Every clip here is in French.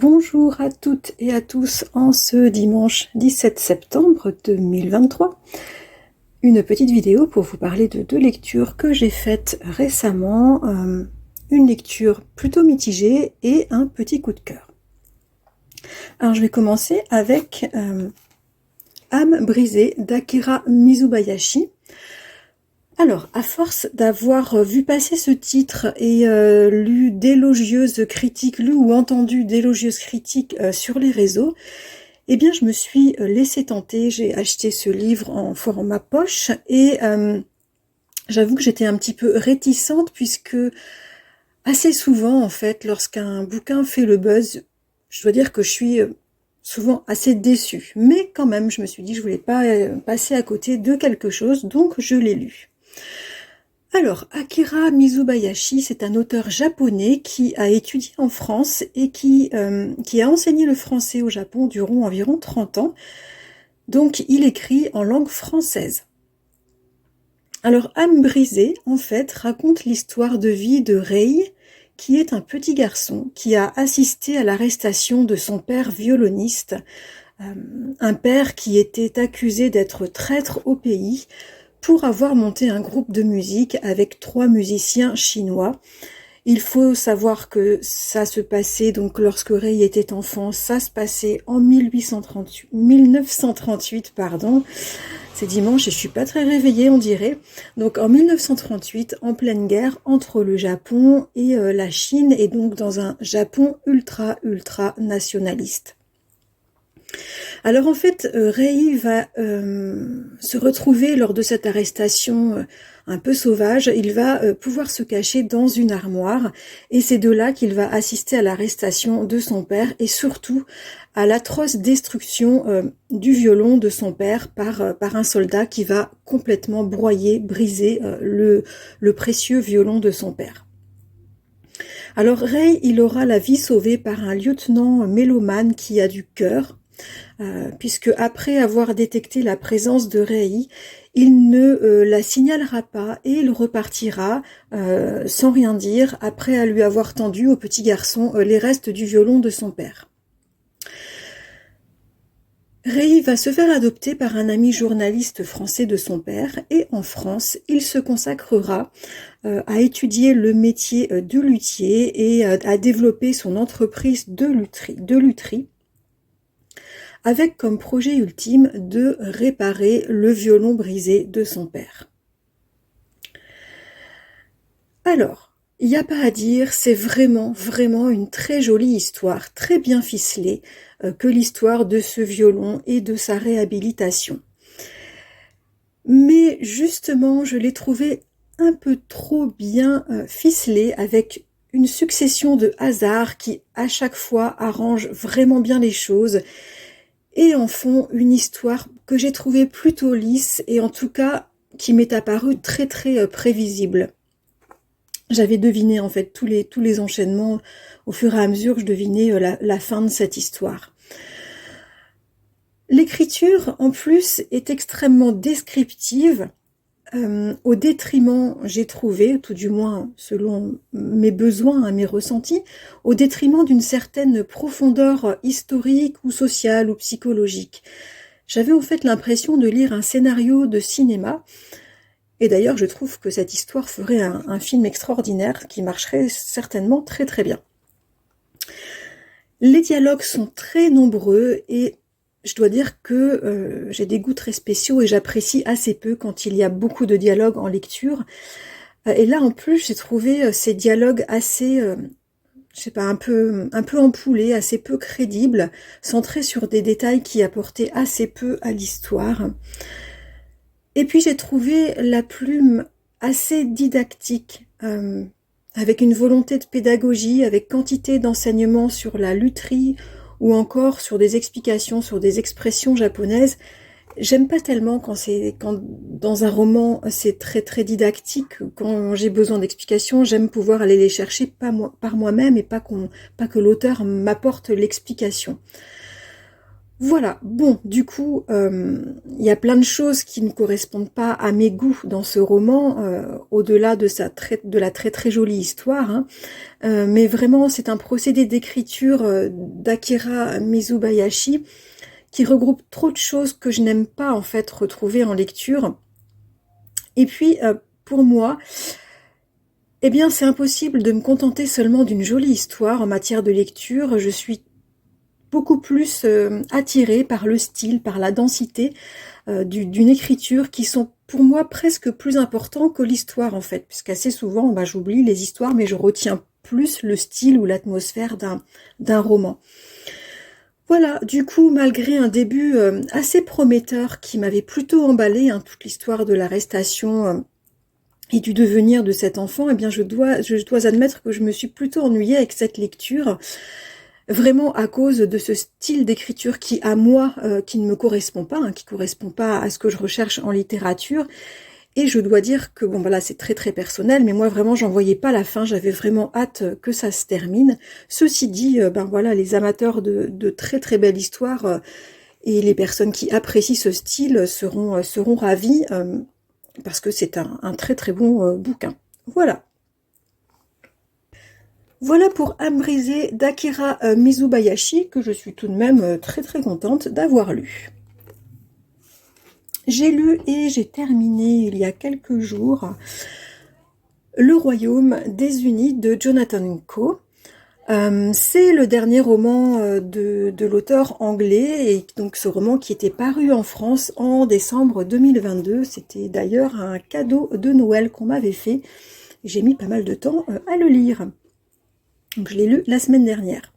Bonjour à toutes et à tous en ce dimanche 17 septembre 2023. Une petite vidéo pour vous parler de deux lectures que j'ai faites récemment. Une lecture plutôt mitigée et un petit coup de cœur. Alors je vais commencer avec Âme brisée d'Akira Mizubayashi. Alors, à force d'avoir vu passer ce titre et lu d'élogieuses critiques, lu ou entendu d'élogieuses critiques sur les réseaux, eh bien je me suis laissée tenter, j'ai acheté ce livre en format poche et j'avoue que j'étais un petit peu réticente puisque assez souvent en fait, lorsqu'un bouquin fait le buzz, je dois dire que je suis souvent assez déçue. Mais quand même, je me suis dit que je voulais pas passer à côté de quelque chose, donc je l'ai lu. Alors, Akira Mizubayashi, c'est un auteur japonais qui a étudié en France et qui a enseigné le français au Japon durant environ 30 ans. Donc, il écrit en langue française. Alors, Âme brisée, en fait, raconte l'histoire de vie de Rei, qui est un petit garçon qui a assisté à l'arrestation de son père violoniste, un père qui était accusé d'être traître au pays, pour avoir monté un groupe de musique avec 3 musiciens chinois. Il faut savoir que ça se passait, donc lorsque Rei était enfant, ça se passait en 1938, pardon. C'est dimanche et je suis pas très réveillée, on dirait. Donc en 1938, en pleine guerre entre le Japon et la Chine, et donc dans un Japon ultra nationaliste. Alors en fait, Rei va se retrouver lors de cette arrestation un peu sauvage, il va pouvoir se cacher dans une armoire et c'est de là qu'il va assister à l'arrestation de son père et surtout à l'atroce destruction du violon de son père par un soldat qui va complètement broyer, briser le précieux violon de son père. Alors Rei, il aura la vie sauvée par un lieutenant mélomane qui a du cœur, puisque après avoir détecté la présence de Rei, il ne la signalera pas et il repartira sans rien dire après lui avoir tendu au petit garçon les restes du violon de son père. Rei va se faire adopter par un ami journaliste français de son père et en France, il se consacrera à étudier le métier de luthier et à développer son entreprise de lutherie avec comme projet ultime de réparer le violon brisé de son père. Alors, il n'y a pas à dire, c'est vraiment une très jolie histoire, très bien ficelée, que l'histoire de ce violon et de sa réhabilitation. Mais justement, je l'ai trouvé un peu trop bien ficelée avec une succession de hasards qui, à chaque fois, arrangent vraiment bien les choses et en font une histoire que j'ai trouvée plutôt lisse et en tout cas qui m'est apparue très prévisible. J'avais deviné en fait tous les enchaînements au fur et à mesure que je devinais la fin de cette histoire. L'écriture en plus est extrêmement descriptive, au détriment, j'ai trouvé, tout du moins selon mes besoins, mes ressentis, au détriment d'une certaine profondeur historique ou sociale ou psychologique. J'avais en fait l'impression de lire un scénario de cinéma, et d'ailleurs je trouve que cette histoire ferait un film extraordinaire qui marcherait certainement très bien. Les dialogues sont très nombreux et je dois dire que j'ai des goûts très spéciaux et j'apprécie assez peu quand il y a beaucoup de dialogues en lecture. Et là, en plus, j'ai trouvé ces dialogues assez, je sais pas, un peu ampoulés, assez peu crédibles, centrés sur des détails qui apportaient assez peu à l'histoire. Et puis, j'ai trouvé la plume assez didactique, avec une volonté de pédagogie, avec quantité d'enseignements sur la lutherie, ou encore sur des explications, sur des expressions japonaises. J'aime pas tellement quand dans un roman c'est très didactique, quand j'ai besoin d'explications, j'aime pouvoir aller les chercher par moi-même et pas que l'auteur m'apporte l'explication. Voilà, bon, du coup, il y a plein de choses qui ne correspondent pas à mes goûts dans ce roman, au-delà de de la très très jolie histoire, hein. Mais vraiment, c'est un procédé d'écriture d'Akira Mizubayashi qui regroupe trop de choses que je n'aime pas en fait retrouver en lecture. Et puis, pour moi, eh bien, c'est impossible de me contenter seulement d'une jolie histoire en matière de lecture. Je suis beaucoup plus attirée par le style, par la densité d'une écriture qui sont pour moi presque plus importants que l'histoire en fait, puisqu'assez souvent j'oublie les histoires mais je retiens plus le style ou l'atmosphère d'un roman. Voilà, du coup, malgré un début assez prometteur qui m'avait plutôt emballé, hein, toute l'histoire de l'arrestation et du devenir de cet enfant, eh bien je dois admettre que je me suis plutôt ennuyée avec cette lecture, vraiment à cause de ce style d'écriture qui, à moi, qui ne me correspond pas, hein, qui correspond pas à ce que je recherche en littérature. Et je dois dire que, bon, voilà, c'est très très personnel, mais moi vraiment j'en voyais pas la fin, j'avais vraiment hâte que ça se termine. Ceci dit, ben voilà, les amateurs de très très belles histoires et les personnes qui apprécient ce style seront ravis, parce que c'est un très très bon bouquin. Voilà. Voilà pour Âme brisée d'Akira Mizubayashi, que je suis tout de même très très contente d'avoir lu. J'ai lu et j'ai terminé il y a quelques jours Le Royaume des Unis de Jonathan Coe. C'est le dernier roman de l'auteur anglais, et donc ce roman qui était paru en France en décembre 2022. C'était d'ailleurs un cadeau de Noël qu'on m'avait fait. J'ai mis pas mal de temps à le lire. Donc je l'ai lu la semaine dernière.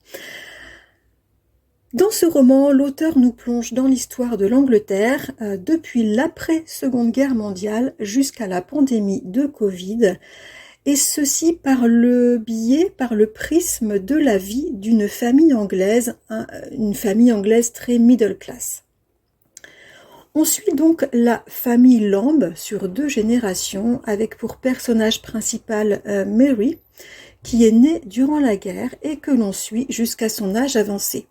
Dans ce roman, l'auteur nous plonge dans l'histoire de l'Angleterre depuis l'après-Seconde Guerre mondiale jusqu'à la pandémie de Covid, et ceci par le biais, par le prisme de la vie d'une famille anglaise, une famille anglaise très middle class. On suit donc la famille Lamb sur 2 générations, avec pour personnage principal Mary, qui est née durant la guerre et que l'on suit jusqu'à son âge avancé.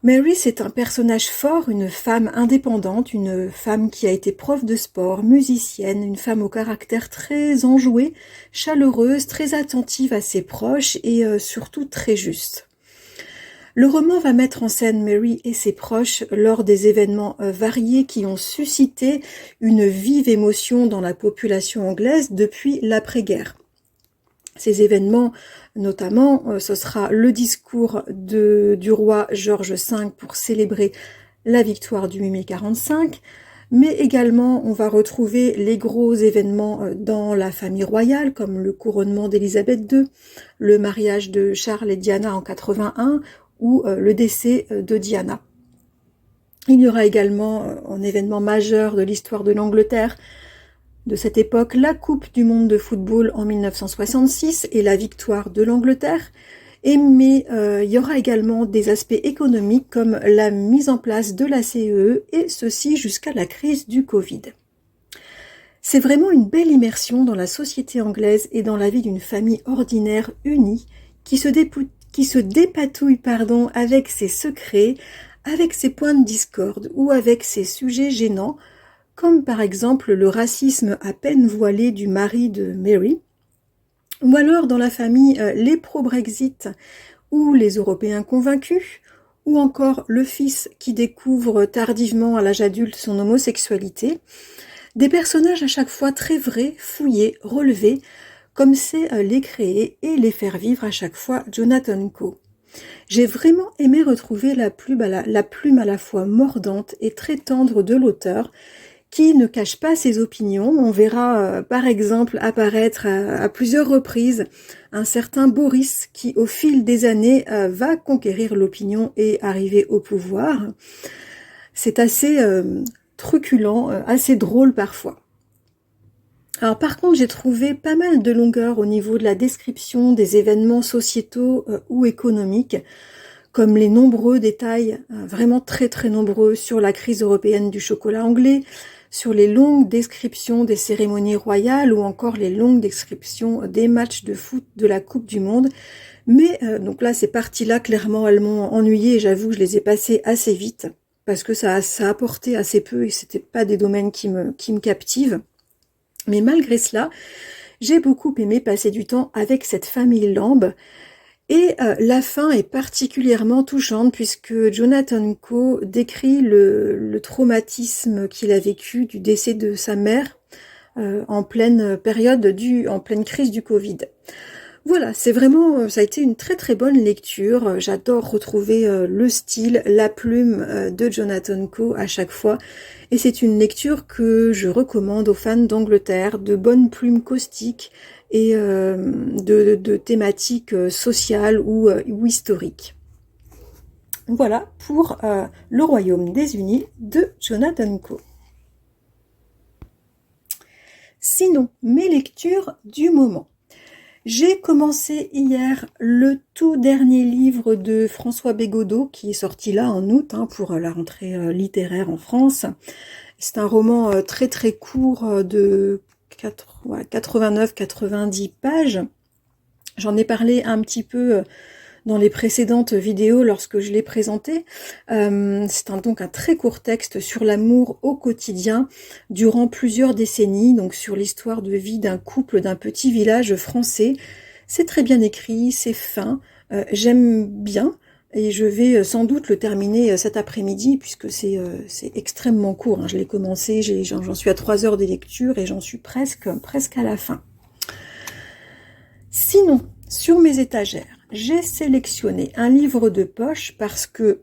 Mary, c'est un personnage fort, une femme indépendante, une femme qui a été prof de sport, musicienne, une femme au caractère très enjoué, chaleureuse, très attentive à ses proches et surtout très juste. Le roman va mettre en scène Mary et ses proches lors des événements variés qui ont suscité une vive émotion dans la population anglaise depuis l'après-guerre. Ces événements, notamment, ce sera le discours du roi George V pour célébrer la victoire du 8 mai 45, mais également on va retrouver les gros événements dans la famille royale, comme le couronnement d'Élisabeth II, le mariage de Charles et Diana en 81, ou le décès de Diana. Il y aura également, un événement majeur de l'histoire de l'Angleterre, de cette époque, la Coupe du monde de football en 1966 et la victoire de l'Angleterre. Mais il y aura également des aspects économiques comme la mise en place de la CEE, et ceci jusqu'à la crise du Covid. C'est vraiment une belle immersion dans la société anglaise et dans la vie d'une famille ordinaire unie qui se dépatouille avec ses secrets, avec ses points de discorde ou avec ses sujets gênants, comme par exemple le racisme à peine voilé du mari de Mary, ou alors dans la famille les pro-Brexit ou les Européens convaincus, ou encore le fils qui découvre tardivement à l'âge adulte son homosexualité. Des personnages à chaque fois très vrais, fouillés, relevés, comme c'est les créer et les faire vivre à chaque fois Jonathan Coe. J'ai vraiment aimé retrouver la plume à la fois mordante et très tendre de l'auteur, qui ne cache pas ses opinions. On verra par exemple apparaître à plusieurs reprises un certain Boris qui au fil des années va conquérir l'opinion et arriver au pouvoir. C'est assez truculent, assez drôle parfois. Alors par contre, j'ai trouvé pas mal de longueur au niveau de la description des événements sociétaux ou économiques, comme les nombreux détails, vraiment très très nombreux, sur la crise européenne du chocolat anglais, sur les longues descriptions des cérémonies royales ou encore les longues descriptions des matchs de foot de la Coupe du Monde. Mais donc là, ces parties-là, clairement, elles m'ont ennuyée et j'avoue, je les ai passées assez vite parce que ça apportait assez peu et c'était pas des domaines qui me captivent. Mais malgré cela, j'ai beaucoup aimé passer du temps avec cette famille Lamb. Et la fin est particulièrement touchante puisque Jonathan Coe décrit le traumatisme qu'il a vécu du décès de sa mère en pleine en pleine crise du Covid. Voilà, c'est vraiment, ça a été une très très bonne lecture. J'adore retrouver le style, la plume de Jonathan Coe à chaque fois. Et c'est une lecture que je recommande aux fans d'Angleterre, de bonnes plumes caustiques et de thématiques sociales ou historiques. Voilà pour Le Royaume des Unis de Jonathan Coe. Sinon, mes lectures du moment. J'ai commencé hier le tout dernier livre de François Bégodeau qui est sorti là en août pour la rentrée littéraire en France. C'est un roman très très court de 89-90 pages. J'en ai parlé un petit peu dans les précédentes vidéos lorsque je l'ai présenté. C'est donc un très court texte sur l'amour au quotidien durant plusieurs décennies, donc sur l'histoire de vie d'un couple d'un petit village français. C'est très bien écrit, c'est fin, j'aime bien et je vais sans doute le terminer cet après-midi puisque c'est extrêmement court. Je l'ai commencé, j'en suis à 3 heures de lecture et j'en suis presque à la fin. Sinon, sur mes étagères, j'ai sélectionné un livre de poche parce que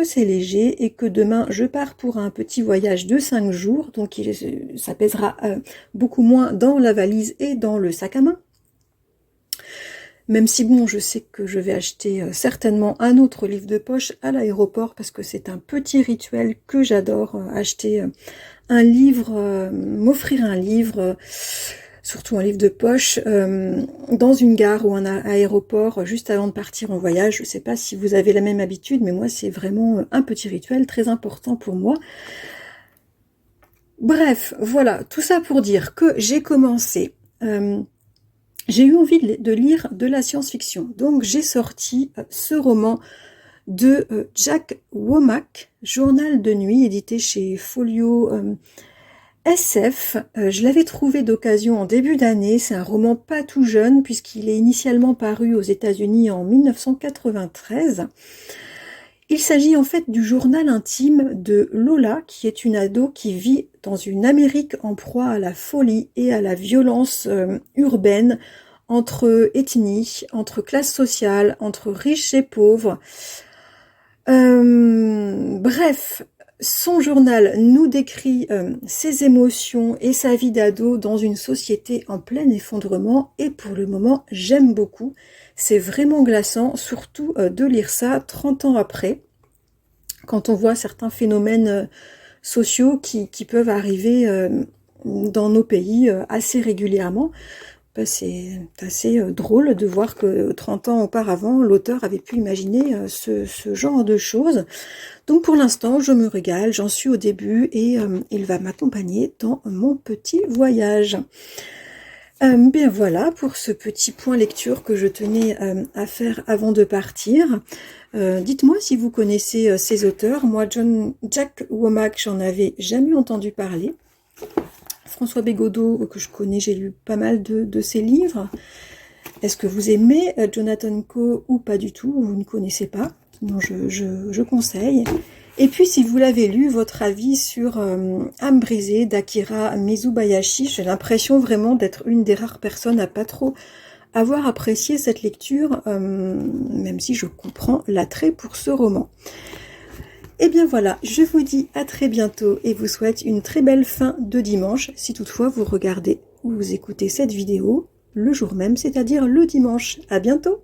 c'est léger et que demain je pars pour un petit voyage de 5 jours, donc ça pèsera beaucoup moins dans la valise et dans le sac à main. Même si bon, je sais que je vais acheter certainement un autre livre de poche à l'aéroport parce que c'est un petit rituel que j'adore, acheter un livre, m'offrir un livre, surtout un livre de poche, dans une gare ou un aéroport juste avant de partir en voyage. Je ne sais pas si vous avez la même habitude, mais moi c'est vraiment un petit rituel très important pour moi. Bref, voilà, tout ça pour dire que j'ai commencé, j'ai eu envie de lire de la science-fiction. Donc j'ai sorti ce roman de Jack Womack, Journal de nuit, édité chez Folio SF. Je l'avais trouvé d'occasion en début d'année. C'est un roman pas tout jeune puisqu'il est initialement paru aux États-Unis en 1993. Il s'agit en fait du journal intime de Lola, qui est une ado qui vit dans une Amérique en proie à la folie et à la violence urbaine, entre ethnies, entre classes sociales, entre riches et pauvres. Bref, son journal nous décrit ses émotions et sa vie d'ado dans une société en plein effondrement et pour le moment j'aime beaucoup. C'est vraiment glaçant, surtout de lire ça 30 ans après, quand on voit certains phénomènes sociaux qui peuvent arriver dans nos pays assez régulièrement. C'est assez drôle de voir que 30 ans auparavant, l'auteur avait pu imaginer ce genre de choses. Donc pour l'instant, je me régale, j'en suis au début et il va m'accompagner dans mon petit voyage. Bien voilà pour ce petit point lecture que je tenais à faire avant de partir. Dites-moi si vous connaissez ces auteurs. Moi, Jack Womack, j'en avais jamais entendu parler. François Bégodeau, que je connais, j'ai lu pas mal de ses livres. Est-ce que vous aimez Jonathan Coe ou pas du tout? Vous ne connaissez pas? Non, je conseille. Et puis, si vous l'avez lu, votre avis sur Âme brisée d'Akira Mizubayashi. J'ai l'impression vraiment d'être une des rares personnes à pas trop avoir apprécié cette lecture, même si je comprends l'attrait pour ce roman. Et bien voilà, je vous dis à très bientôt et vous souhaite une très belle fin de dimanche, si toutefois vous regardez ou vous écoutez cette vidéo le jour même, c'est-à-dire le dimanche. À bientôt!